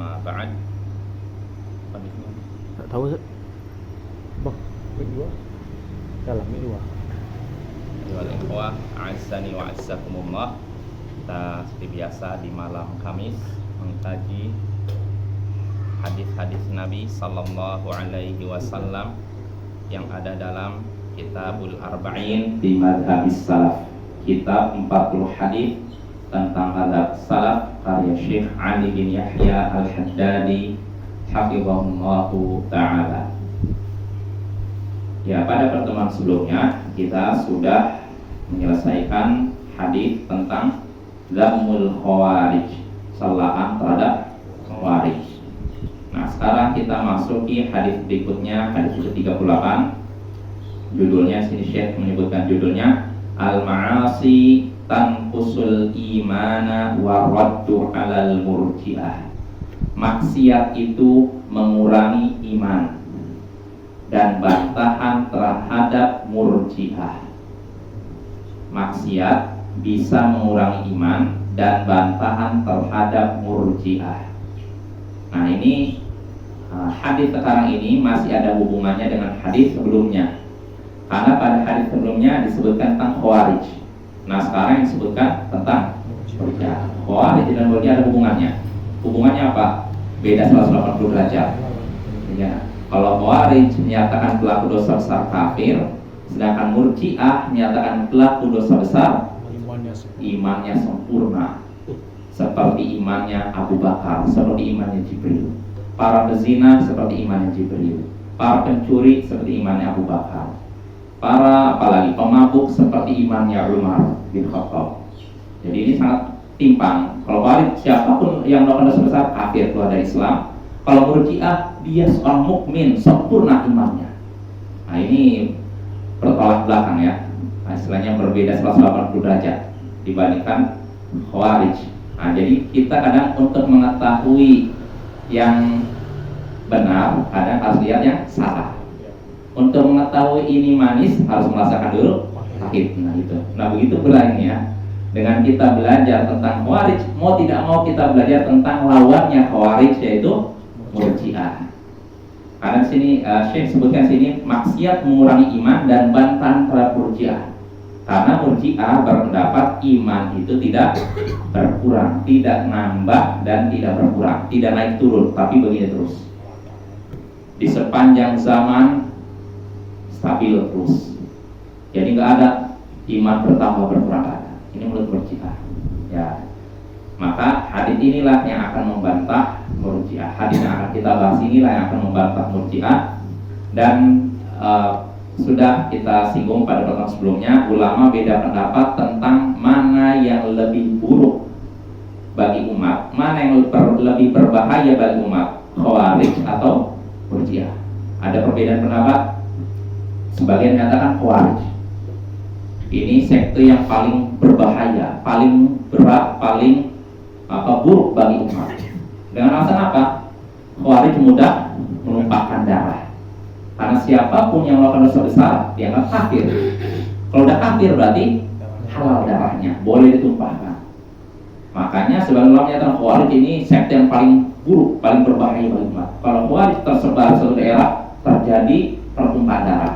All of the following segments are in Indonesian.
Amma ba'd. Tak tahu Ustaz. Bang, mik dua. Dalam mik dua. Ayuhal ikhwah, a'azzani wa a'azzakumullah. Kita seperti biasa di malam Kamis mengkaji hadis-hadis Nabi sallallahu alaihi wasallam yang ada dalam Kitabul Arba'in di Madhabis Salaf. Kitab 40 hadis tentang adab salaf karya Syekh Ali bin Yahya Al-Haddadi hafizahullahu ta'ala. Ya, pada pertemuan sebelumnya kita sudah menyelesaikan hadis tentang Zammul Khawarij, celaan terhadap Khawarij. Nah, sekarang kita masuki hadis berikutnya, hadis ke-38. Judulnya, sini Syekh menyebutkan judulnya Al-Ma'asi Tanqusul Imana wa Raddu 'alal Murji'ah. Maksiat itu mengurangi iman dan bantahan terhadap Murji'ah. Maksiat bisa mengurangi iman dan bantahan terhadap Murji'ah. Nah, ini hadis sekarang ini masih ada hubungannya dengan hadis sebelumnya. Karena pada hadis sebelumnya disebutkan tentang Khawarij. Nah, sekarang yang disebutkan tentang Murji'ah. Khawarij dan Murji'ah ada hubungannya. Hubungannya apa? Beda 180 derajat. Ya. Kalau Khawarij menyatakan pelaku dosa besar kafir, sedangkan Murji'ah menyatakan pelaku dosa besar imannya sempurna, seperti imannya Abu Bakar, seperti imannya Jibril. Para pezina seperti imannya Jibril. Para pencuri seperti imannya Abu Bakar. Para apalagi pemabuk seperti imannya Umar bin Khattab. Jadi ini sangat timpang. Kalau Khawarij, siapapun yang melakukan dosa besar kafir, keluar dari Islam. Kalau Murji'ah, dia seorang mukmin, sempurna imannya. Nah, ini bertolak belakang ya. Nah, istilahnya berbeda 180 derajat dibandingkan Khawarij. Nah, jadi kita kadang untuk mengetahui yang benar, kadang harus lihat yang salah. Untuk mengetahui ini manis harus merasakan dulu pahit. Nah, gitu. Nah, begitu pula ini ya. Dengan kita belajar tentang Khawarij, mau tidak mau kita belajar tentang lawannya Khawarij, yaitu Murji'ah. Karena sini Syekh sebutkan sini maksiat mengurangi iman dan bantahan terhadap Murji'ah. Karena Murji'ah berpendapat iman itu tidak berkurang, tidak nambah dan tidak berkurang, tidak naik turun, tapi begini terus. Di sepanjang zaman stabil terus. Jadi nggak ada iman bertambah berkurang. Ini menurut Murji'ah. Ya. Maka hadis inilah yang akan membantah Murji'ah. Hadis yang akan kita bahas inilah yang akan membantah Murji'ah. Dan sudah kita singgung pada pertemuan sebelumnya, ulama beda pendapat tentang mana yang lebih buruk bagi umat, mana yang lebih berbahaya bagi umat, Khawarij atau Murji'ah. Ada perbedaan pendapat. Sebagian menyatakan Khawarij ini sekte yang paling berbahaya, paling berat, paling buruk bagi umat. Dengan alasan apa? Khawarij mudah menumpahkan darah. Karena siapapun yang melakukan dosa besar dianggap kafir. Kalau udah kafir berarti halal darahnya, boleh ditumpahkan. Makanya sebagian ulama menyatakan Khawarij ini sekte yang paling buruk, paling berbahaya bagi umat. Kalau Khawarij tersebar di suatu daerah, terjadi pertumpahan darah.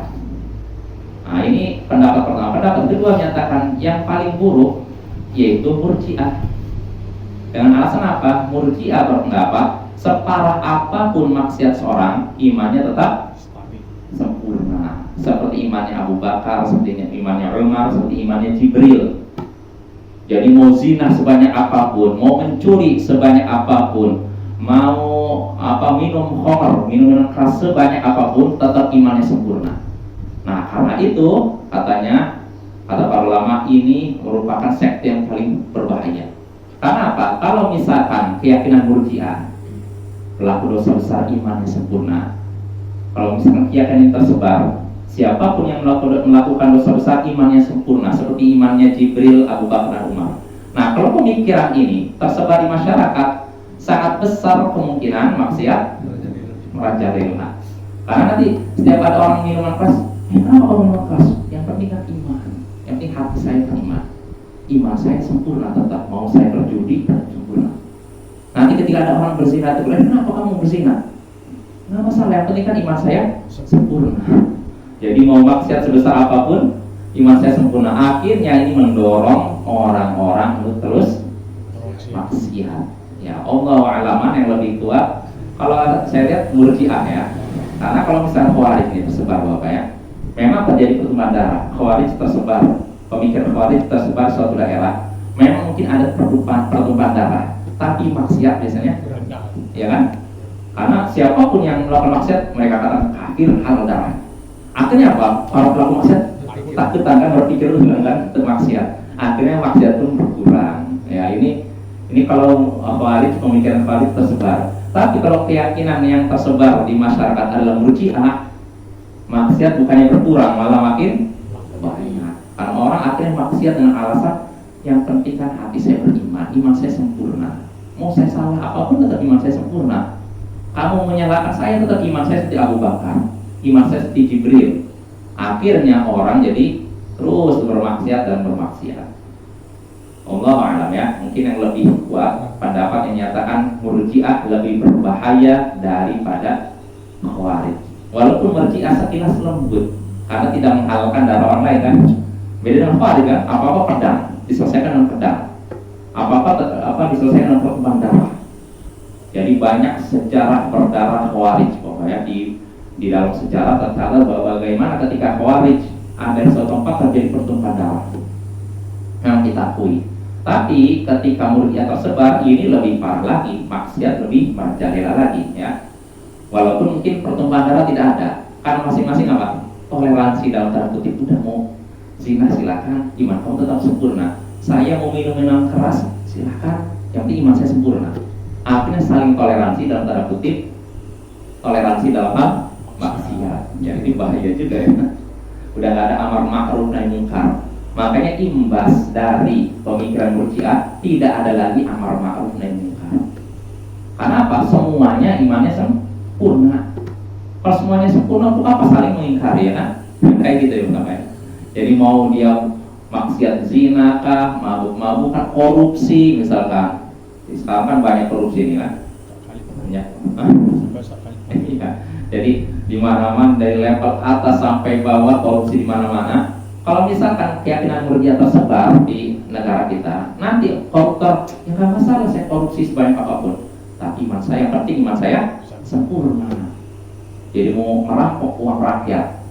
Nah, ini pendapat pertama. Pendapat kedua menyatakan yang paling buruk yaitu Murji'ah. Dengan alasan apa? Murji'ah berpendapat separah apapun maksiat seorang, imannya tetap sempurna. Seperti imannya Abu Bakar, seperti imannya Umar, seperti imannya Jibril. Jadi mau zina sebanyak apapun, mau mencuri sebanyak apapun, mau minum khamr, minum keras sebanyak apapun, tetap imannya sempurna. Nah, karena itu kata para ulama ini merupakan sekte yang paling berbahaya. Karena apa? Kalau misalkan keyakinan Murji'ah pelaku dosa besar imannya sempurna, kalau misalkan keyakinan ini tersebar, siapapun yang melakukan dosa besar imannya sempurna, seperti imannya Jibril, Abu Bakar, dan Umar. Nah, kalau pemikiran ini tersebar di masyarakat, sangat besar kemungkinan maksiat merajalela. Karena nanti setiap ada orang minuman keras, kenapa kamu minum keras? Yang penting kan iman, yang penting hati saya iman. Iman saya sempurna tetap, mau saya berjudi tetap sempurna. Nanti ketika ketika ada orang berzina itu, kenapa kamu berzina? Nggak masalah, yang penting kan iman saya sempurna. Jadi mau maksiat sebesar apapun, iman saya sempurna. Akhirnya ini mendorong orang-orang untuk terus maksiat. Ya Allah alaman yang lebih kuat. Kalau saya lihat Murji'ah ya. Karena kalau misalnya Khawarij ini tersebar Bapak ya, memang terjadi pertumpahan darah. Khawarij tersebar, pemikiran Khawarij tersebar suatu daerah. Memang mungkin ada pertumpahan darah, tapi maksiat biasanya, ya kan? Karena siapapun yang melakukan maksiat, mereka katakan kafir, halal darah. Akhirnya apa? Para pelaku maksiat takutan kan, berpikir ulang kan untuk maksiat. Akhirnya maksiat itu berkurang. Ya ini kalau Khawarij, pemikiran Khawarij tersebar. Tapi kalau keyakinan yang tersebar di masyarakat adalah Murji'ah, maksiat bukannya berkurang, malah makin banyak. Karena orang akhirnya maksiat dengan alasan yang penting kan hati saya beriman, iman saya sempurna. Mau saya salah apapun tetap iman saya sempurna. Kamu menyalahkan saya, tetap iman saya seperti Abu Bakar, iman saya seperti Jibril. Akhirnya orang jadi terus bermaksiat dan bermaksiat. Allah a'lam ya. Mungkin yang lebih kuat pendapat yang menyatakan Murji'ah lebih berbahaya daripada Khawarij. Walaupun Murji'ah sekilas lembut karena tidak menghalalkan darah orang lain kan. Beda dengan Khawarij kan, apa-apa pedang diselesaikan dengan pedang, apa diselesaikan dengan pertumpahan darah. Jadi banyak sejarah berdarah Khawarij pokoknya di dalam sejarah tercatat bahwa bagaimana ketika Khawarij ada suatu tempat terjadi pertumpahan darah yang kita akui. Tapi ketika Murji'ah tersebar, ini lebih parah lagi, maksiat lebih merajalela lagi ya. Walaupun mungkin pertumpahan darah tidak ada, karena masing-masing apa? Toleransi dalam tanda kutip, udah mau zina silakan, iman kamu tetap sempurna. Saya mau minum minuman keras silakan, yang penting iman saya sempurna. Akhirnya saling toleransi dalam tanda kutip, toleransi dalam hal maksiat. Ya ini bahaya juga ya. Udah nggak ada amar ma'ruf nahi munkar. Makanya imbas dari pemikiran Murji'ah tidak ada lagi amar ma'ruf nahi munkar. Karena apa? Semuanya imannya sempurna. Kalau semuanya sempurna untuk apa saling mengingkari ya kan? Kayak gitu ya Bapak ya. Jadi mau dia maksiat zina kah, mabuk-mabukan, korupsi misalkan. Sekarang kan banyak korupsi ini kan. Ya. Iya. Jadi di mana-mana dari level atas sampai bawah korupsi di mana-mana. Kalau misalkan keyakinan Murji'ah tersebar di negara kita, nanti koruptor ya nggak masalah saya korupsi sebanyak apapun, tapi iman saya penting, iman saya sempurna. Jadi mau merampok uang rakyat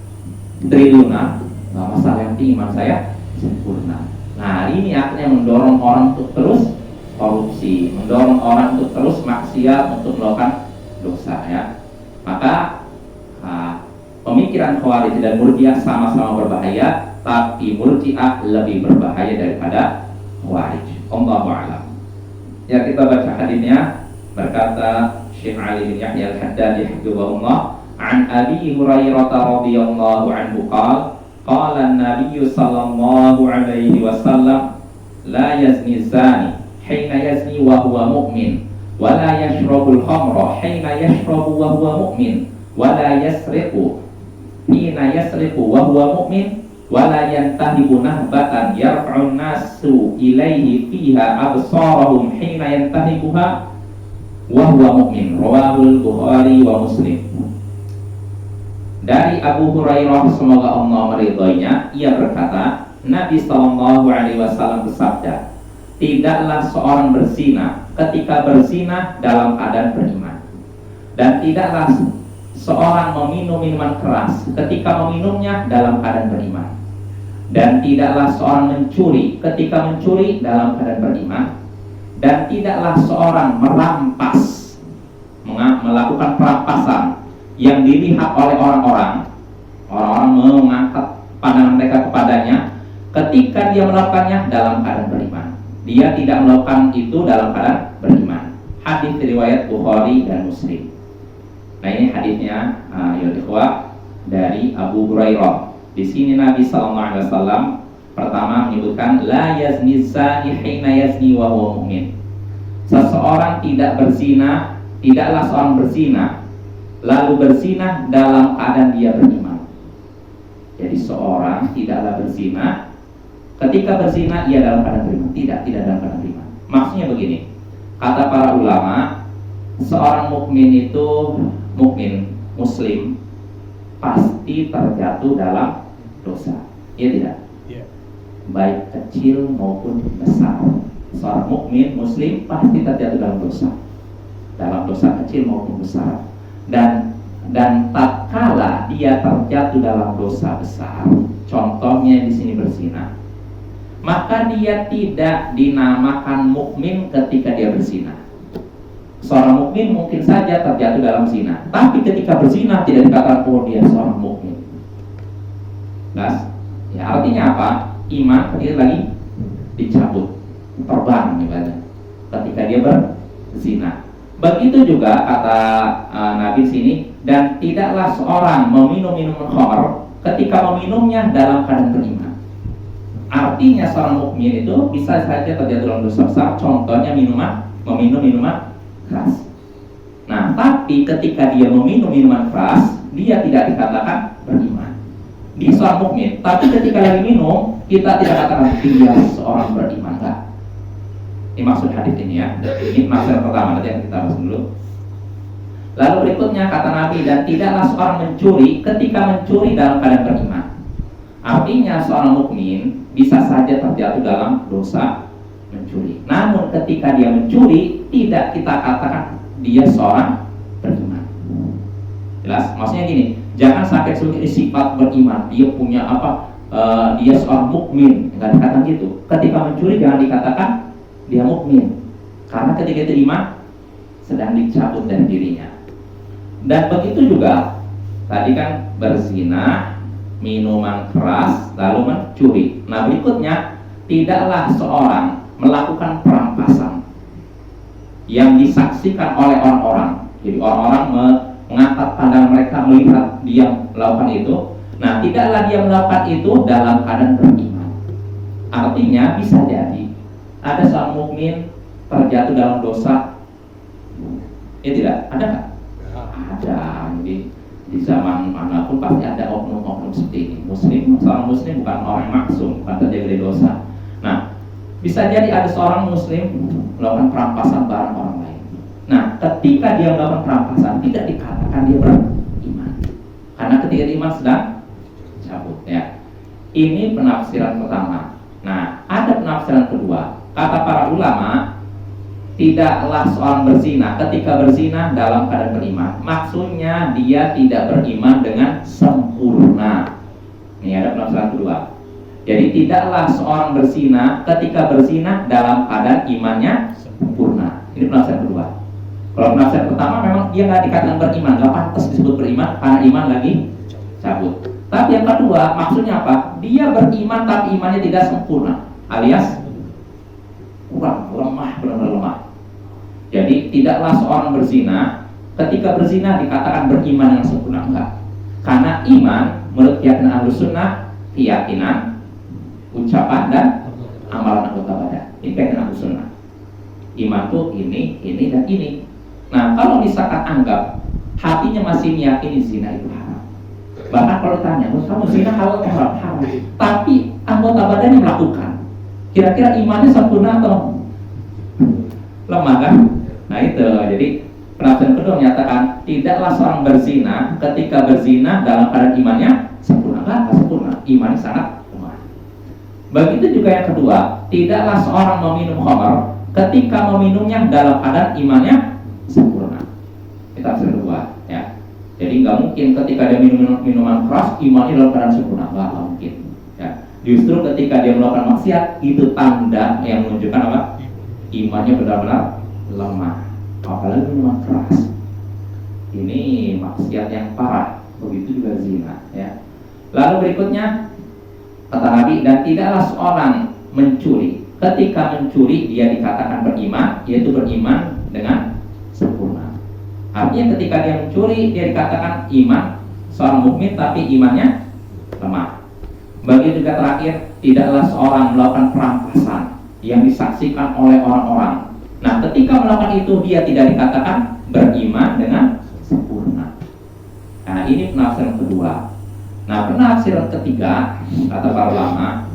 triliunan nggak masalah, yang penting iman saya sempurna. Nah ini akhirnya mendorong orang untuk terus korupsi, mendorong orang untuk terus maksiat, untuk melakukan dosa ya. Maka pemikiran Khawarij dan Murji'ah sama-sama berbahaya, tapi Murji'ah lebih berbahaya daripada Khawarij. Allahu a'lam. Ya kita baca hadisnya. Berkata Syekh Ali bin Yahya Al-Haddadi hafizahullah, an Abi Hurairah radhiyallahu anhu qala an-nabiy sallallahu alaihi wasallam la yazni zani hina yazni wa huwa mu'min wa la yashrabul khamra hina yashrabu wa huwa mu'min wa la yasriqu hina yasriqu wa huwa mu'min wa la yantahibu nahbatan yarfa'un nasu ilaihi fiha absarahum hina yantahibuha wa huwa mu'min. Rawahul Bukhari wa Muslim. Dari Abu Hurairah semoga Allah meridhoinya, ia berkata, Nabi sallallahu alaihi wasallam bersabda, tidaklah seorang berzina ketika berzina dalam keadaan beriman, dan tidaklah seorang meminum minuman keras ketika meminumnya dalam keadaan beriman, dan tidaklah seorang mencuri ketika mencuri dalam keadaan beriman, dan tidaklah seorang merampas, melakukan perampasan yang dilihat oleh orang-orang mengangkat pandangan mereka kepadanya ketika dia melakukannya dalam keadaan beriman. Dia tidak melakukan itu dalam keadaan beriman. Hadis riwayat Bukhari dan Muslim. Nah ini hadisnya ya ikhwah dari Abu Hurairah. Di sini Nabi SAW pertama menyebutkan la yazni zani hina yazni wa huwa mu'min. Seseorang tidak berzina, tidaklah seorang berzina lalu berzina dalam keadaan dia beriman. Jadi seorang tidaklah berzina ketika berzina ia dalam keadaan beriman. Tidak dalam keadaan beriman. Maksudnya begini, kata para ulama, seorang mukmin itu mukmin muslim pasti terjatuh dalam dosa, iya tidak? Iya. Baik kecil maupun besar. Seorang mukmin muslim pasti terjatuh dalam dosa kecil maupun besar. Dan tatkala dia terjatuh dalam dosa besar, contohnya di sini berzina, maka dia tidak dinamakan mukmin ketika dia berzina. Seorang mukmin mungkin saja terjatuh dalam zina, tapi ketika berzina tidak dikatakan oh dia seorang mukmin. Nah, ya artinya apa? Iman dia lagi dicabut, terbang ibaratnya ketika dia berzina. Begitu juga kata Nabi sini, dan tidaklah seorang meminum minuman khamr ketika meminumnya dalam keadaan beriman. Artinya seorang mukmin itu bisa saja terjatuh dalam dosa besar, contohnya meminum minuman keras. Nah, tapi ketika dia meminum minuman keras, dia tidak dikatakan beriman. Dia seorang mukmin, tapi ketika lagi minum, kita tidak katakan dia seorang beriman, enggak. Ini maksud hadis ini ya. Ini maksud pertama, nanti yang kita bahas dulu. Lalu berikutnya kata Nabi, dan tidaklah seorang mencuri ketika mencuri dalam keadaan beriman. Artinya seorang mukmin bisa saja terjatuh dalam dosa mencuri. Namun ketika dia mencuri, tidak kita katakan dia seorang beriman. Jelas? Maksudnya gini, jangan sampai sebagai sifat beriman dia punya apa? Dia seorang mukmin, enggak dikatakan gitu. Ketika mencuri jangan dikatakan dia mukmin, karena ketika itu iman sedang dicabut dari dirinya. Dan begitu juga tadi kan berzina, minuman keras, lalu mencuri. Nah berikutnya, tidaklah seorang melakukan perampasan yang disaksikan oleh orang-orang. Jadi orang-orang mengangkat pandang mereka melihat dia melakukan itu. Nah tidaklah dia melakukan itu dalam keadaan beriman. Artinya bisa jadi ada seorang mukmin terjatuh dalam dosa, ya tidak? Ada nggak? Ada. Jadi di zaman manapun pasti ada oknum-oknum seperti ini. Muslim, seorang muslim bukan orang yang maksum, bukan terjadi dari dosa. Nah, bisa jadi ada seorang muslim melakukan perampasan barang orang lain. Nah, ketika dia melakukan perampasan, tidak dikatakan dia beriman, karena ketika iman sedang cabut. Ya, ini penafsiran pertama. Nah, ada penafsiran kedua. Kata para ulama, tidaklah seorang berzina ketika berzina dalam keadaan beriman. Maksudnya dia tidak beriman dengan sempurna. Ini ada penafsiran kedua. Jadi tidaklah seorang berzina ketika berzina dalam keadaan imannya sempurna. Ini penafsiran kedua. Kalau penafsiran pertama memang dia nggak dikatakan beriman, nggak pantas disebut beriman karena iman lagi cabut. Tapi yang kedua maksudnya apa? Dia beriman tapi imannya tidak sempurna, alias kurang, lemah, benar-benar lemah. Jadi tidaklah seorang berzina ketika berzina dikatakan beriman yang sempurna, enggak. Karena iman menurut keyakinan Ahlus Sunnah, keyakinan, ucapan dan amalan anggota badan. Ini keyakinan Ahlus Sunnah. Iman tuh ini dan ini. Nah kalau misalkan anggap hatinya masih meyakini zina itu haram, bahkan kalau ditanya, kamu zina halal atau haram? Tapi anggota badannya melakukan, kira-kira imannya sempurna atau lemah kan? Nah itu, jadi penafsiran kedua menyatakan tidaklah seorang berzina ketika berzina dalam keadaan imannya sempurna. Enggak sempurna, imannya sangat lemah. Begitu juga yang kedua, tidaklah seorang meminum khamr ketika meminumnya dalam keadaan imannya sempurna. Itu tafsir kedua ya. Jadi nggak mungkin ketika dia minum minuman keras imannya dalam keadaan sempurna, nggak mungkin ya. Justru ketika dia melakukan maksiat itu tanda yang menunjukkan apa? Imannya benar-benar lemah. Apalagi minuman keras, ini maksiat yang parah. Begitu juga zina ya. Lalu berikutnya kata Nabi, dan tidaklah seorang mencuri ketika mencuri dia dikatakan beriman, yaitu beriman dengan sempurna. Artinya ketika dia mencuri dia dikatakan iman, seorang mukmin tapi imannya lemah. Begitu juga terakhir, tidaklah seorang melakukan perampasan yang disaksikan oleh orang-orang. Nah ketika melakukan itu dia tidak dikatakan beriman dengan sempurna. Nah ini penafsiran kedua. Nah penafsiran ketiga kata para ulama,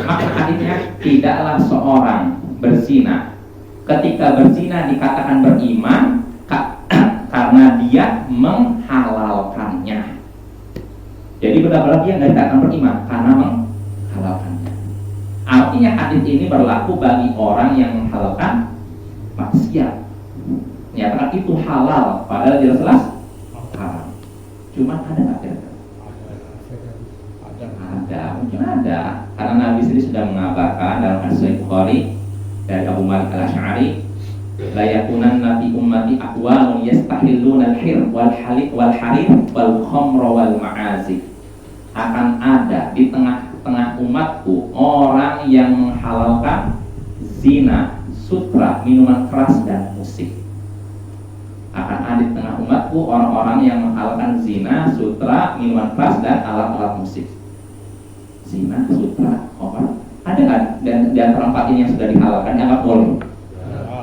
maka hadisnya tidaklah seorang berzina ketika berzina dikatakan beriman benar-benar dia nggak dikatakan beriman karena menghalalkannya. Artinya hadis ini berlaku bagi orang yang menghalalkan maksiat. Nyatakan itu halal, padahal jelas-jelas haram. Cuma ada nggak kira-kira? Ada, mungkin ada. Karena Nabi sendiri sudah mengabarkan dalam hadis Sahih Bukhari dari Abu Malik Al-Asy'ari, la yakunanna fi ummati aqwamun yastahilluna al-hir wal harir wal khamra wal ma'azif. Akan ada di tengah-tengah umatku orang yang menghalalkan zina, sutra, minuman keras dan musik. Akan ada di tengah umatku orang-orang yang menghalalkan zina, sutra, minuman keras dan alat-alat musik. Zina, sutra, khamr, ada kan? Dan di antara empat ini yang sudah dihalalkan yang nggak boleh.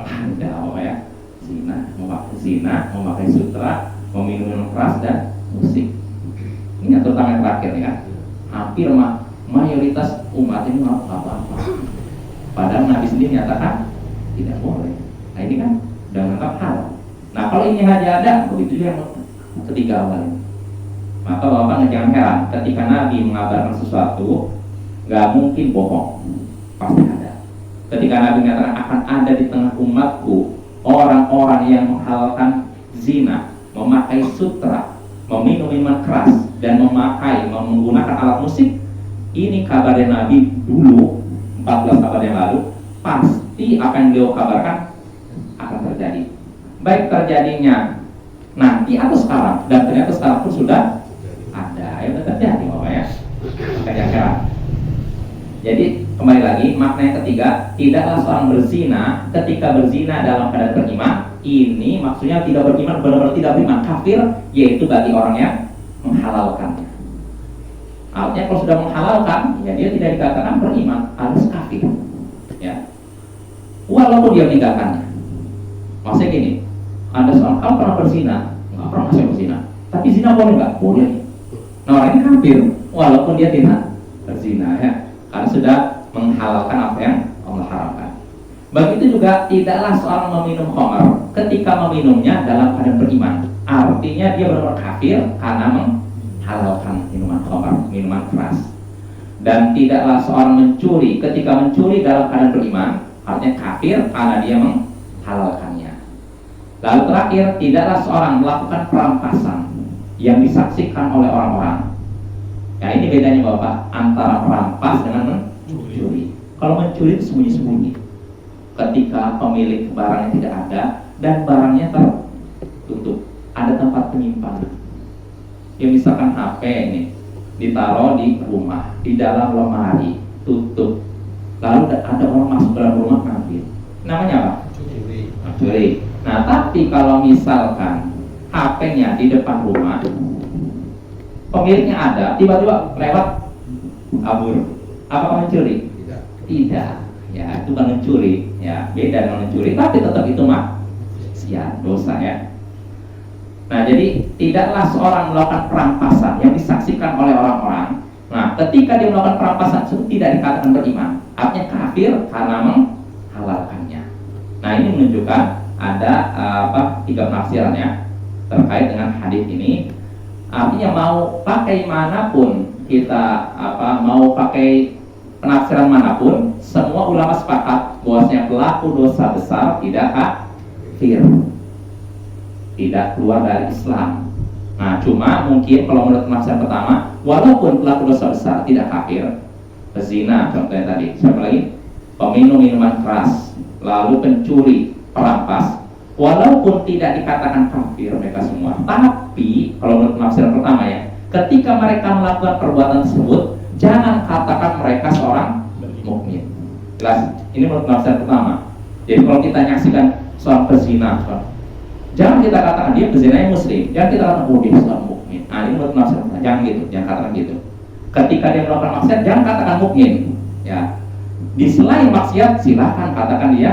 Ada, ya. Zina, memakai sutra, meminum keras dan musik. Ini terutama yang terakhir ya. Hampir mayoritas umat ini nggak apa-apa. Padahal Nabi sendiri nyatakan tidak boleh. Nah ini kan udah menganggap halal. Nah kalau ini aja ada, begitu yang ketiga awal. Maka Bapak jangan heran ketika Nabi mengabarkan sesuatu, nggak mungkin bohong, pasti ada. Ketika Nabi mengatakan akan ada di tengah umatku orang-orang yang menghalalkan zina, memakai sutra, meminum minuman keras, dan menggunakan alat musik, ini kabar dari Nabi dulu 14 abad yang lalu, pasti apa yang beliau kabarkan akan terjadi. Baik terjadinya nanti atau sekarang, dan ternyata sekarang pun sudah ada, yang terjadi Bapak ya. Makanya heran. Jadi kembali lagi makna yang ketiga, tidaklah seorang berzina ketika berzina dalam keadaan beriman. Ini maksudnya tidak beriman, benar-benar tidak beriman, kafir, yaitu bagi orang yang menghalalkannya. Artinya kalau sudah menghalalkan, ya dia tidak dikatakan beriman, harus kafir. Ya. Walaupun dia meninggalkannya. Maksudnya gini, ada seorang kamu pernah berzina, nggak pernah saya berzina, tapi zina boleh nggak? Boleh. Nah orang ini kafir, walaupun dia tidak berzina ya, karena sudah menghalalkan apa yang Allah haramkan. Begitu juga tidaklah seorang meminum khamr ketika meminumnya dalam keadaan beriman. Artinya dia benar-benar kafir karena menghalalkan minuman khamr, minuman keras. Dan tidaklah seorang mencuri ketika mencuri dalam keadaan beriman, artinya kafir karena dia menghalalkannya. Lalu terakhir, tidaklah seorang melakukan perampasan yang disaksikan oleh orang-orang. Ya ini bedanya Bapak antara merampas dengan mencuri. Kalau mencuri itu sembunyi-sembunyi. Ketika pemilik barangnya tidak ada dan barangnya tertutup, ada tempat penyimpanan. Ya misalkan HP ini ditaruh di rumah, di dalam lemari, tutup. Lalu ada orang masuk dalam rumah ngambil. Namanya apa? Curi. Nah tapi kalau misalkan HP-nya di depan rumah, pemiliknya ada, tiba-tiba lewat kabur, apakah mencuri? Tidak. Ya itu kan mencuri, ya beda dengan mencuri, tapi tetap itu maksiat, dosa ya. Nah jadi tidaklah seorang melakukan perampasan yang disaksikan oleh orang-orang. Nah ketika dia melakukan perampasan itu tidak dikatakan beriman, artinya kafir karena menghalalkannya. Nah ini menunjukkan ada tiga penafsiran ya terkait dengan hadis ini. Artinya mau pakai manapun kita mau pakai penafsiran manapun, semua ulama sepakat bahwasanya pelaku dosa besar tidak kafir, tidak keluar dari Islam. Nah cuma mungkin kalau menurut penafsiran pertama, walaupun pelaku dosa besar tidak kafir, pezina contohnya tadi, siapa lagi? Peminum minuman keras, lalu pencuri, perampas, walaupun tidak dikatakan kafir mereka semua, tapi kalau menurut penafsiran pertama ya, ketika mereka melakukan perbuatan tersebut, jangan katakan mereka seorang mukmin. Jelas, ini menurut penafsiran pertama. Jadi kalau kita menyaksikan seorang pezina, jangan kita katakan dia pezinanya muslim, jangan kita katakan dia seorang mukmin. Nah ini menurut penafsiran pertama, jangan gitu, jangan katakan gitu. Ketika dia melakukan maksiat, jangan katakan mukmin. Ya, di selain maksiat silakan katakan dia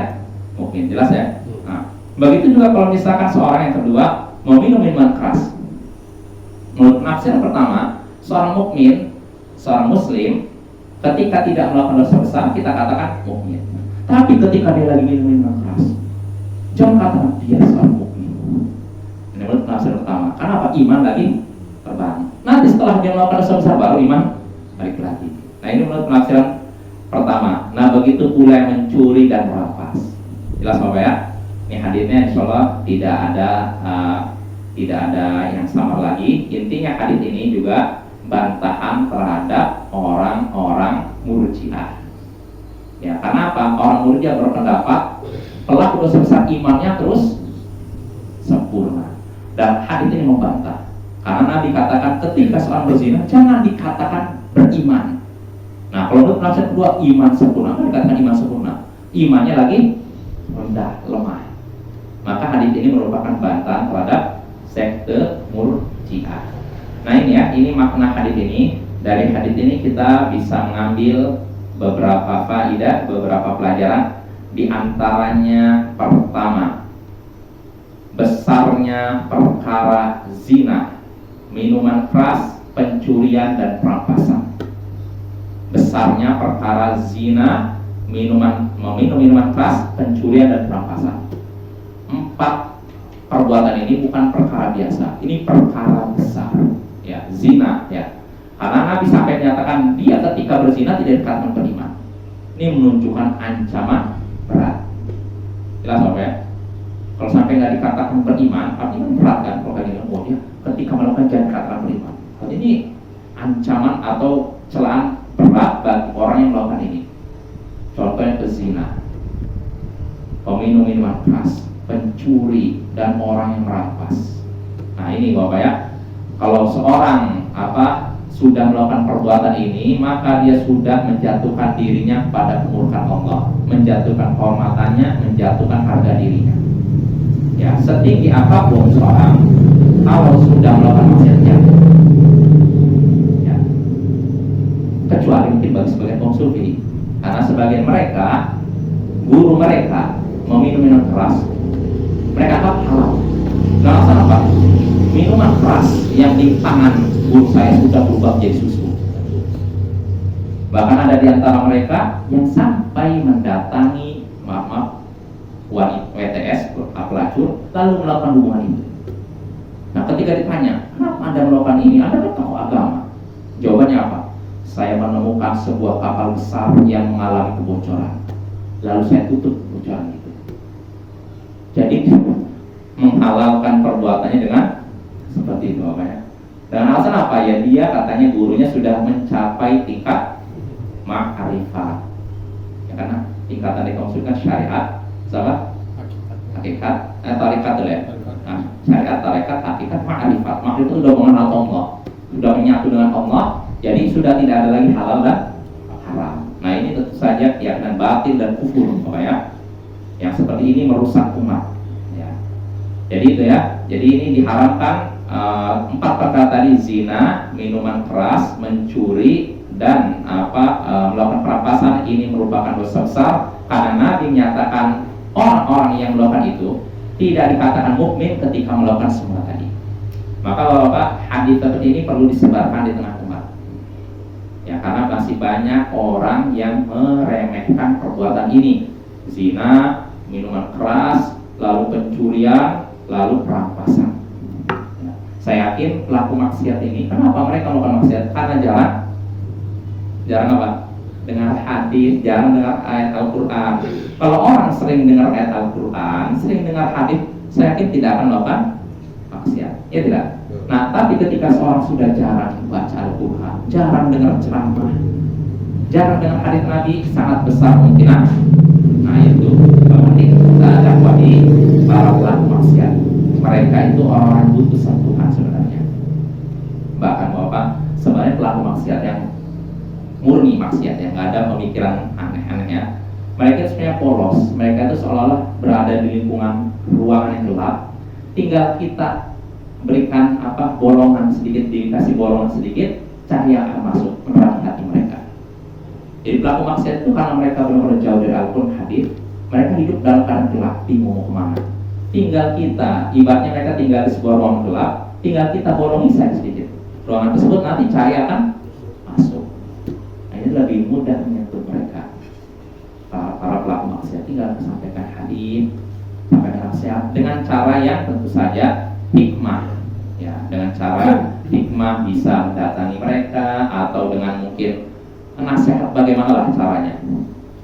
mukmin. Jelas ya. Nah, begitu juga kalau misalkan seorang yang kedua meminum minuman keras. Menurut penafsiran pertama, seorang mukmin, seorang muslim, ketika tidak melakukan dosa besar kita katakan mukmin. Tapi ketika dia lagi minum minuman keras, jangan katakan dia seorang mukmin. Ini menurut penafsiran pertama. Karena apa? Iman lagi terbangun. Nanti setelah dia melakukan dosa besar baru iman balik lagi. Nah ini menurut penafsiran pertama. Nah begitu pula yang mencuri dan merampas. Jelas Bapak ya? Ini hadisnya insya Allah tidak ada yang sama lagi. Intinya hadis ini juga bantahan terhadap orang-orang murji'ah. Ya, karena apa? Orang murji'ah berpendapat pelaku dosa besar imannya terus sempurna. Dan hadis ini membantah. Karena Nabi katakan ketika seorang berzina jangan dikatakan beriman. Nah, kalau menurut penafsiran kedua iman sempurna, kan dikatakan iman sempurna. Imannya lagi rendah, lemah. Maka hadis ini merupakan bantahan terhadap sekte murji'ah. Nah ini ya, ini makna hadis ini. Dari hadis ini kita bisa mengambil beberapa faedah, beberapa pelajaran. Di antaranya pertama, besarnya perkara zina, minuman keras, pencurian dan perampasan. Besarnya perkara zina, meminum minuman keras, pencurian dan perampasan. 4 perbuatan ini bukan perkara biasa, ini perkara besar. Ya, zina ya. Karena Nabi sampai menyatakan dia ketika berzina tidak dikatakan beriman. Ini menunjukkan ancaman berat. Jelas Bapak ya? Kalau sampai nggak dikatakan beriman, artinya berat kan? Kalau kayak gini, oh dia ketika melakukan jangan dikatakan beriman. Ini ancaman atau celaan berat bagi orang yang melakukan ini. Contohnya pezina, peminum minuman keras, pencuri dan orang yang merampas. Nah ini Bapak ya, kalau seorang sudah melakukan perbuatan ini, maka dia sudah menjatuhkan dirinya pada kemurkaan Allah, menjatuhkan kehormatannya, menjatuhkan harga dirinya. Ya, setinggi apapun seorang, kalau sudah melakukan maksiatnya, ya, kecuali mungkin bagi sebagian kaum sufi, karena sebagian mereka, guru mereka meminum minuman keras, mereka anggap halal. Nah, alasan apa? Minuman keras yang di tangan guru saya sudah berubah menjadi susu. Bahkan ada di antara mereka yang sampai mendatangi WTS pelacur lalu melakukan hubungan itu. Nah, ketika ditanya, kenapa Anda melakukan ini? Anda kan tahu agama. Jawabannya apa? Saya menemukan sebuah kapal besar yang mengalami kebocoran. Lalu saya tutup kebocoran itu. Jadi menghalalkan perbuatannya dengan seperti itu Bapak ya. Dan alasan apa ya? Dia katanya gurunya sudah mencapai tingkat ma'rifat. Ya, karena tingkatan dikonsulkan syariat, sama hakikat, tarikat dulu ya. Nah, syariat, tarikat, hakikat, ma'rifat. Ma'rifat itu sudah mengenal Allah, sudah menyatu dengan Allah. Jadi sudah tidak ada lagi halal dan haram. Nah ini tentu saja keyakinan batil dan kufur Bapak ya. Yang seperti ini merusak umat. Ya. Jadi itu ya. Jadi ini diharamkan 4 perkara tadi: zina, minuman keras, mencuri, dan melakukan perampasan. Ini merupakan dosa besar karena Nabi menyatakan orang-orang yang melakukan itu tidak dikatakan mukmin ketika melakukan semua tadi. Maka Bapak, hadis seperti ini perlu disebarkan di tengah umat. Ya, karena masih banyak orang yang meremehkan perbuatan ini: zina, minuman keras, lalu pencurian, lalu perampasan. Ya, saya yakin pelaku maksiat ini, kenapa mereka melakukan maksiat? Karena jarang apa? Dengar hadis, jarang dengar ayat Al-Quran. Kalau orang sering dengar ayat Al-Quran, sering dengar hadis, saya yakin tidak akan melakukan maksiat. Ya tidak? Nah, tapi ketika seorang sudah jarang baca Al-Quran, jarang dengar ceramah, jarang dengar hadis Nabi, sangat besar kemungkinan. Nah itu berarti kita dakwai para pelaku maksiat. Mereka itu orang-orang yang butuh sentuhan sebenarnya. Bahkan Bapak, sebenarnya pelaku maksiat yang murni maksiat, yang nggak ada pemikiran aneh-aneh ya, mereka itu sebenarnya polos. Mereka itu seolah-olah berada di lingkungan ruangan yang gelap. Tinggal kita berikan bolongan sedikit, dikasih bolongan sedikit, cahaya akan masuk menerangi hati mereka. Jadi pelaku maksiat itu karena mereka benar-benar jauh dari Al-Quran hadis, mereka hidup dalam keadaan gelap, bingung mau kemana. Tinggal kita, ibaratnya mereka tinggal di sebuah ruangan gelap, tinggal kita bolongi saja sedikit. Ruangan tersebut nanti cahaya akan masuk. Nah, ini lebih mudah menyentuh mereka. Para pelaku maksiat tinggal sampaikan hadis, sampaikan nasihat dengan cara yang tentu saja hikmah, ya, dengan cara hikmah bisa datangi mereka, atau dengan mungkin nasihat bagaimana lah caranya.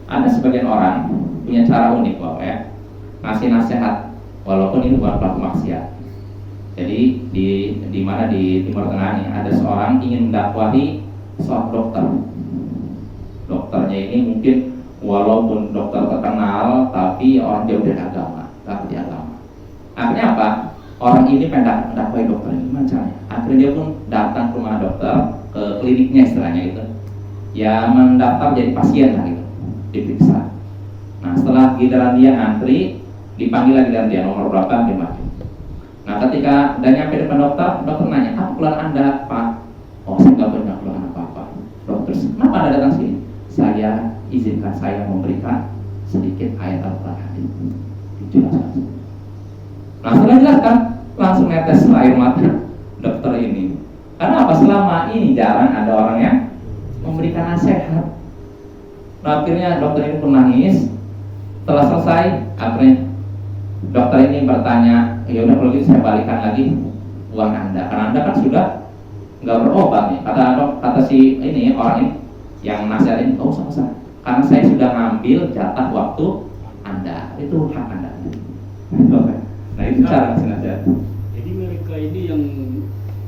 Ada sebagian orang punya cara unik kok ya, ngasih nasihat walaupun ini bukan pelaku maksiat. Jadi di mana di Timur Tengah ini ada seorang ingin mendakwahi seorang dokter. Dokternya ini mungkin walaupun dokter terkenal, tapi orang jauh dari agama, nggak di agama. Akhirnya apa? Orang ini pengen mendakwahi dokter ini, gimana caranya? Akhirnya dia pun datang ke rumah dokter, ke kliniknya istilahnya gitu. Ya mendaftar jadi pasien lah gitu, diperiksa. Nah setelah giliran dia antri, dipanggil lagi dan dia nomor berapa, dia maju. Nah ketika udah nyampe depan dokter, dokter nanya, apa keluhan Anda Pak? Oh saya nggak punya keluhan apa-apa. Dokter, kenapa Anda datang sini? Saya izinkan saya memberikan sedikit ayat Al-Quran. Dijelaskan. Nah setelah jelaskan, langsung netes air mata dokter ini. Karena apa? Selama ini jarang ada orang yang memberikan nasihat. Nah, akhirnya dokter ini pun nangis. Setelah selesai, akhirnya dokter ini bertanya, ya udah kalau gitu saya balikan lagi uang Anda, karena Anda kan sudah nggak berobat nih. Kata si ini orang ini yang nasihat ini, oh sama-sama, karena saya sudah ngambil jatah waktu Anda, itu hak Anda. Nah itu cara ngasih nasihat. Jadi mereka ini yang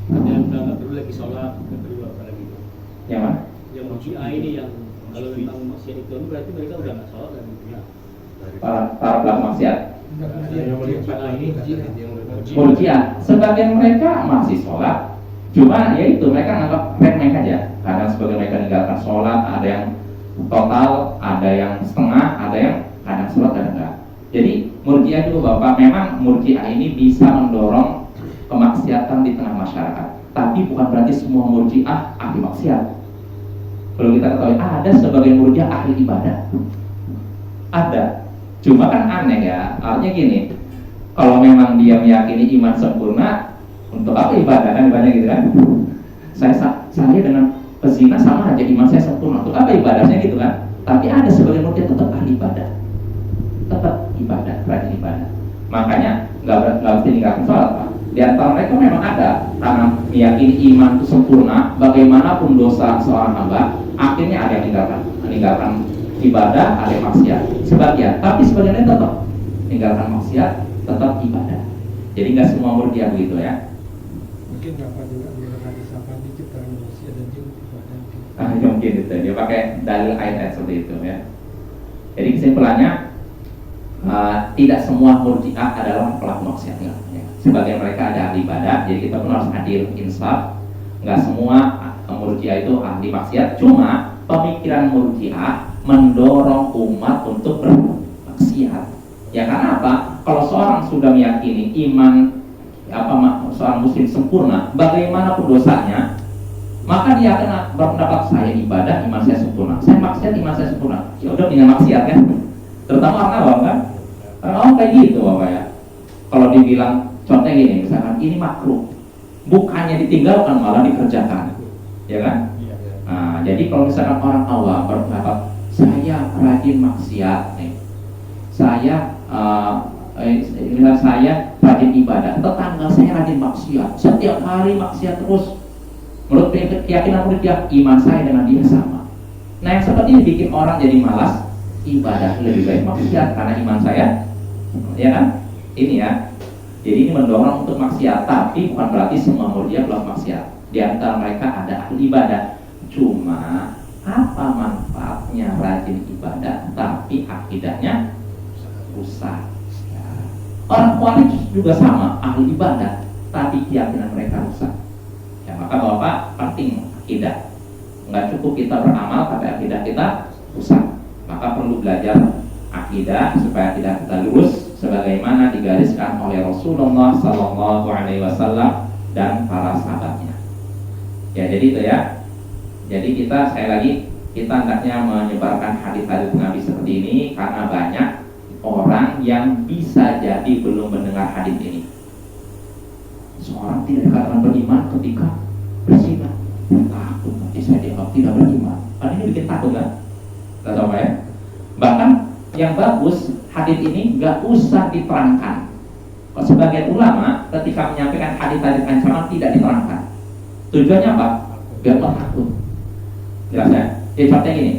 ada yang udah nggak perlu lagi sholat, nggak perlu apa lagi. Yang mana? Yang Murji'ah ini yang kalau tentang maksiat itu berarti mereka udah nggak sholat lagi. Ya. Para pelaku maksiat. Murji'ah. Sebagian mereka masih sholat, cuma ya itu mereka nganggap remeh aja. Kadang sebagian mereka meninggalkan sholat, ada yang total, ada yang setengah, ada yang kadang sholat, kadang enggak. Jadi Murji'ah itu Bapak, memang Murji'ah ini bisa mendorong kemaksiatan di tengah masyarakat. Tapi bukan berarti semua Murji'ah ahli maksiat. Perlu kita ketahui, ada sebagian Murji'ah ahli ibadah. Ada. Cuma kan aneh ya, artinya gini, kalau memang dia meyakini iman sempurna, untuk apa ibadah kan ibadah gitu kan? Saya dengan pezina sama aja iman saya sempurna, untuk apa ibadahnya gitu kan? Tapi ada sebagian Murji'ah tetap ahli ibadah, tetap ibadah, rajin ibadah. Makanya nggak mesti ninggalkan sholat Pak. Di antara mereka memang ada karena meyakini iman itu sempurna, bagaimanapun dosa seorang hamba, akhirnya ada yang meninggalkan ibadah, ada yang maksiat. Sebagian, tapi sebagiannya tetap meninggalkan maksiat, tetap ibadah. Jadi nggak semua Murji'ah begitu ya. Mungkin Bapak juga menggunakan isapan diciptakan manusia dan jin ibadah. Mungkin itu dia pakai dalil ayat seperti itu ya. Jadi kesimpulannya tidak semua Murji'ah adalah pelaku maksiat ya. Sebagian mereka ada ahli ibadah, jadi kita pun harus adil, insaf. Nggak semua Murji'ah itu ahli maksiat, cuma pemikiran Murji'ah mendorong umat untuk bermaksiat. Ya karena apa? Kalau seorang sudah meyakini iman seorang muslim sempurna, bagaimanapun dosanya, maka dia akan berpendapat saya ibadah, iman saya sempurna. Saya maksiat, iman saya sempurna. Ya udah dengan maksiat kan? Terutama orang awam kan? Orang awam kayak gitu Bapak ya. Kalau dibilang contohnya gini, misalkan ini makruh, bukannya ditinggalkan malah dikerjakan, ya kan? Nah, jadi kalau misalkan orang awam berpendapat saya rajin maksiat nih, saya rajin ibadah, tetangga saya rajin maksiat, setiap hari maksiat terus. Menurut keyakinan Murji'ah, iman saya dengan dia sama. Nah yang seperti ini bikin orang jadi malas ibadah, lebih baik maksiat karena iman saya, ya kan? Ini ya. Jadi ini mendorong untuk maksiat, tapi bukan berarti semua Murji'ah pelaku maksiat. Di antara mereka ada ahli ibadah. Cuma apa manfaatnya rajin ibadah tapi akidahnya rusak ya. Orang Khawarij juga sama, ahli ibadah tapi keyakinan mereka rusak ya. Maka Bapak penting akidah, nggak cukup kita beramal tapi akidah kita rusak. Maka perlu belajar akidah supaya akidah kita lurus sebagaimana digariskan oleh Rasulullah SAW dan para sahabatnya ya. Jadi itu ya. Jadi kita sekali lagi kita hendaknya menyebarkan hadis-hadis Nabi seperti ini karena banyak orang yang bisa jadi belum mendengar hadis ini. Seorang tidak dikatakan beriman ketika berzina, takut nanti saya dianggap tidak beriman. Kan ini bikin takut kan? Tidak tahu ya. Bahkan yang bagus hadis ini nggak usah diterangkan. Sebagian ulama ketika menyampaikan hadis-hadis ancaman tidak diterangkan. Tujuannya apa? Biar orang takut. Jelas ya? Contohnya gini.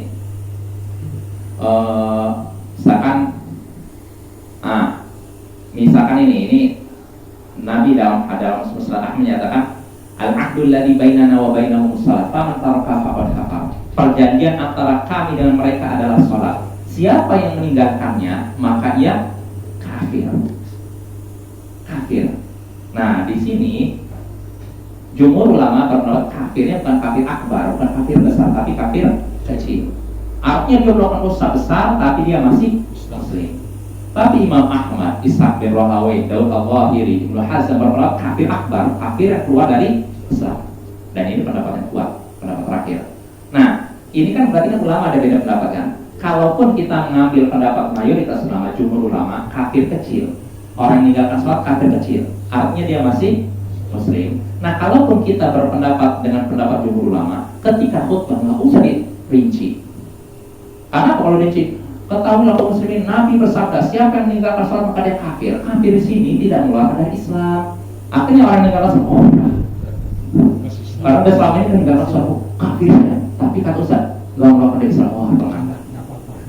Misalkan ini Nabi dalam Musnad Ahmad menyatakan al-aqdul ladzi bainana wa bainahum shalah faman taraka faqad kafar. Perjanjian antara kami dengan mereka adalah salat. Siapa yang meninggalkannya maka ia kafir. Nah, di sini jumhur ulama berpendapat kafirnya bukan kafir akbar, bukan kafir besar, tapi kafir kecil. Artinya dia melakukan dosa besar tapi dia masih muslim. Tapi Imam Ahmad, Ishaq bin Rahawai, Daud al-Zahiri, Ibnu Hazm berpendapat kafir akbar, kafir yang keluar dari Islam. Dan ini pendapat yang kuat, pendapat terakhir. Nah, ini kan berarti kan ulama ada beda pendapat kan. Kalaupun kita mengambil pendapat mayoritas ulama, jumhur ulama, kafir kecil, orang yang meninggalkan sholat kafir kecil, artinya dia masih muslim. Nah, kalaupun kita berpendapat dengan pendapat jumhur ulama, ketika khutbah nggak usah dirinci. Karena kalau dirinci, ketahuilah kaum muslimin, Nabi bersabda, siapa yang meninggalkan sholat maka dia kafir. Kafir di sini tidak mengeluarkan dari Islam. Akhirnya orang yang meninggalkan sholat, oh enggak. Karena selama ini meninggalkan sholat kafir ya. Tapi kata Ustaz, nggak mengeluarkan dari Islam. Oh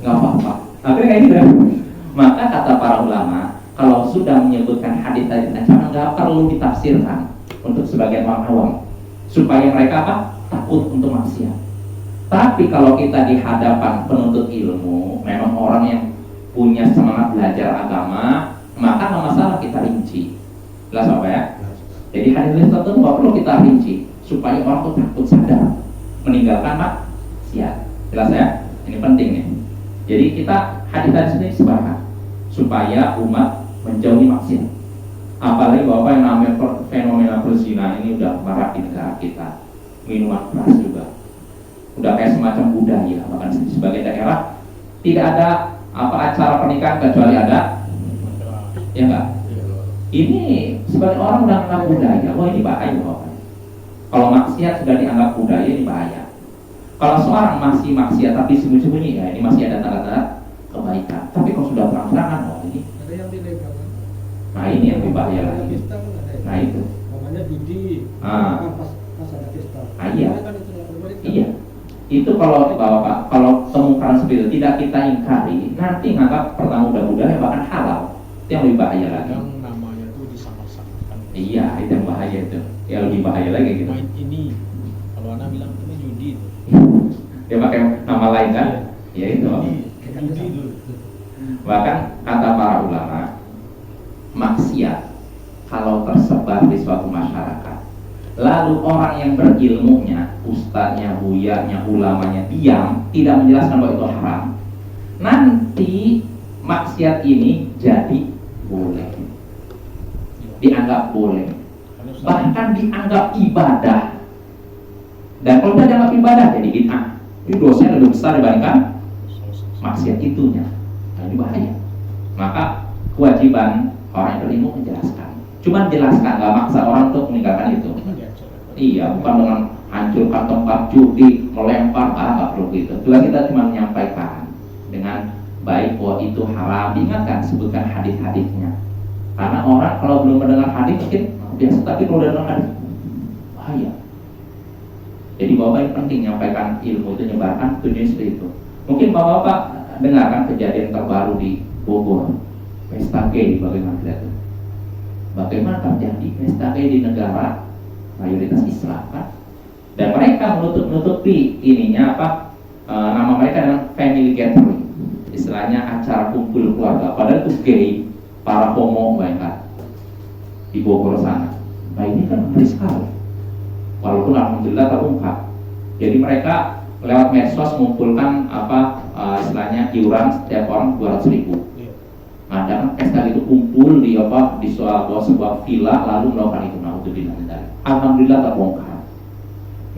nggak apa-apa. Akhirnya kayak gitu ya. Maka kata para ulama, kalau sudah menyebutkan hadis tadi ancaman nggak perlu ditafsirkan untuk sebagian orang awam supaya mereka apa? Takut untuk maksiat. Tapi kalau kita di hadapan penuntut ilmu, memang orang yang punya semangat belajar agama, maka nggak masalah kita rinci. Jelas apa ya? Jadi hadis tertentu nggak perlu kita rinci supaya orang tuh takut sadar meninggalkan maksiat. Jelas ya? Ini penting nih. Jadi kita hadis ini sepakat supaya umat menjauhi maksiat. Apalagi bahwa yang namanya fenomena perzinahan ini udah marak di negara kita. Minuman keras juga udah kayak semacam budaya. Bahkan di sebagai daerah tidak ada acara pernikahan kecuali ada, ya enggak? Ini sebagai orang udah anggap budaya. Wah ini bahaya bahwa kalau maksiat sudah dianggap budaya ini bahaya. Kalau seorang masih maksiat tapi sembunyi-sembunyi, ya ini masih ada tanda-tanda kebaikan. Tapi kalau sudah terang-terangan, wah ini Ada yang ilegal kan? nah ini yang lebih bahaya lagi. Pesta kan ada ya? Nah itu. Namanya judi. Ah. Kan pas ada pesta. Iya. Kan itu nggak boleh kan? Iya. Itu kalau Bapak, kalau temukan seperti itu tidak kita ingkari, nanti nganggap pertama budaya bahkan halal. Itu yang lebih bahaya lagi. Yang namanya tuh disama-samakan. Iya, itu yang bahaya itu. Ya lebih bahaya lagi gitu. Main ini, kalau anak bilang itu judi itu. Dia pakai nama lain kan? Ya itu. Judi itu. Bahkan kata para ulama, maksiat kalau tersebar di suatu masyarakat, lalu orang yang berilmunya, ustadznya, buyanya, ulamanya diam, tidak menjelaskan bahwa itu haram, nanti maksiat ini jadi boleh, dianggap boleh, bahkan dianggap ibadah. Dan kalau tidak dianggap ibadah jadi bid'ah. Ini dosanya lebih besar dibandingkan maksiat itunya. Nah, ini bahaya. Maka kewajiban orang yang berilmu menjelaskan. Cuma jelaskan, nggak maksa orang untuk meninggalkan itu. Iya, bukan dengan hancurkan tempat judi, melempar, nggak perlu gitu. Cuma kita cuma menyampaikan dengan baik bahwa itu haram. Diingatkan, sebutkan hadis-hadisnya. Karena orang kalau belum mendengar hadis mungkin biasa, tapi kalau dengar hadis bahaya. Jadi bapak penting menyampaikan ilmu itu, nyebarkan tujuannya seperti itu. Mungkin bapak dengarkan kejadian terbaru di Bogor, pesta gay, bagaimana itu? Bagaimana terjadi pesta gay di negara mayoritas Islam kan? Dan mereka menutupi ininya nama mereka dengan family gathering, istilahnya acara kumpul keluarga. Padahal itu gay, para homo bayangkan di Bogor sana. Nah ini kan ngeri sekali. Walaupun alhamdulillah terungkap. Jadi mereka lewat medsos mengumpulkan istilahnya iuran setiap orang 200.000. Nah, jangan pesta itu kumpul di sebuah villa lalu melakukan itu. Alhamdulillah terbongkar.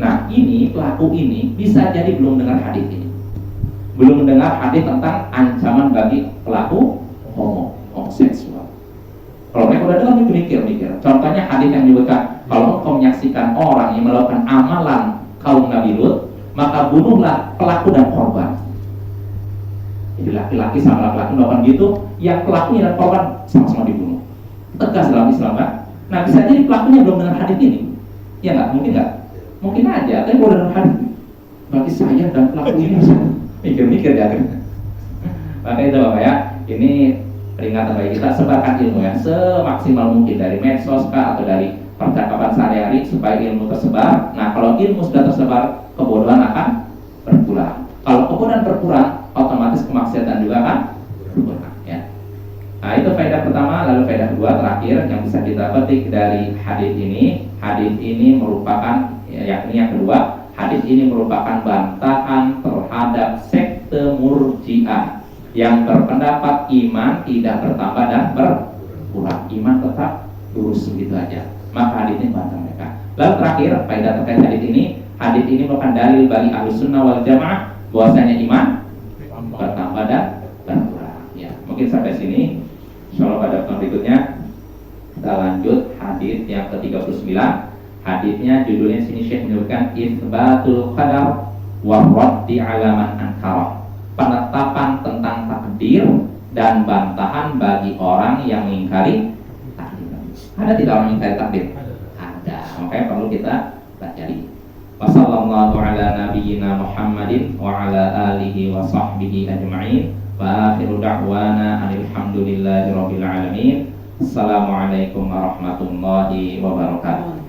Nah, ini pelaku ini bisa jadi belum dengar hadis ini. Belum mendengar hadis tentang ancaman bagi pelaku homoseksual. Kalau mereka udah dengar mikir. Contohnya hadis yang menyebutkan kalau engkau menyaksikan orang yang melakukan amalan kaum Nabi Lut, maka bunuhlah pelaku dan korban. Jadi laki-laki sama laki-laki melakukan gitu, yang pelakunya dan korban sama-sama dibunuh. Tegas dalam Islam kan? Nah bisa jadi pelakunya belum dengar hadis ini, ya nggak? Mungkin nggak? Mungkin aja, tapi kalau dalam hadis bagi saya dan pelaku ini mikir-mikir ya. Maka itu Bapak ya, ini peringatan bagi kita, sebarkan ilmu ya semaksimal mungkin dari medsos kah atau dari percakapan sehari-hari supaya ilmu tersebar. Nah, kalau ilmu sudah tersebar, kebodohan akan berkurang. Kalau kebodohan berkurang, otomatis kemaksiatan juga akan berkurang ya. Nah, itu faedah pertama. Lalu faedah kedua terakhir yang bisa kita petik dari hadis ini. Hadis ini merupakan yakni yang kedua, hadis ini merupakan bantahan terhadap sekte Murji'ah yang berpendapat iman tidak bertambah dan berkurang, iman tetap lurus begitu aja. Maka hadis ini bantah mereka. Lalu terakhir faedah terkait hadis ini merupakan dalil bagi Ahlus Sunnah wal Jamaah bahwasanya iman bertambah dan berkurang. Ya, mungkin sampai sini. Insyaallah pada pertemuan berikutnya kita lanjut hadis yang ke-39. Hadisnya judulnya sini Syekh menyebutkan Itsbatul Qadar wa Raddi 'ala man ankara. Penetapan tentang takdir dan bantahan bagi orang yang mengingkari takdir. Ada tidak orang mengingkari takdir? Ada. Makanya perlu kita pelajari. Wassallallahu ala nabiyyina Muhammadin wa ala alihi wa sahbihi ajma'in. Wa akhiru da'wana alhamdulillahi rabbil alamin. Assalamualaikum warahmatullahi wabarakatuh.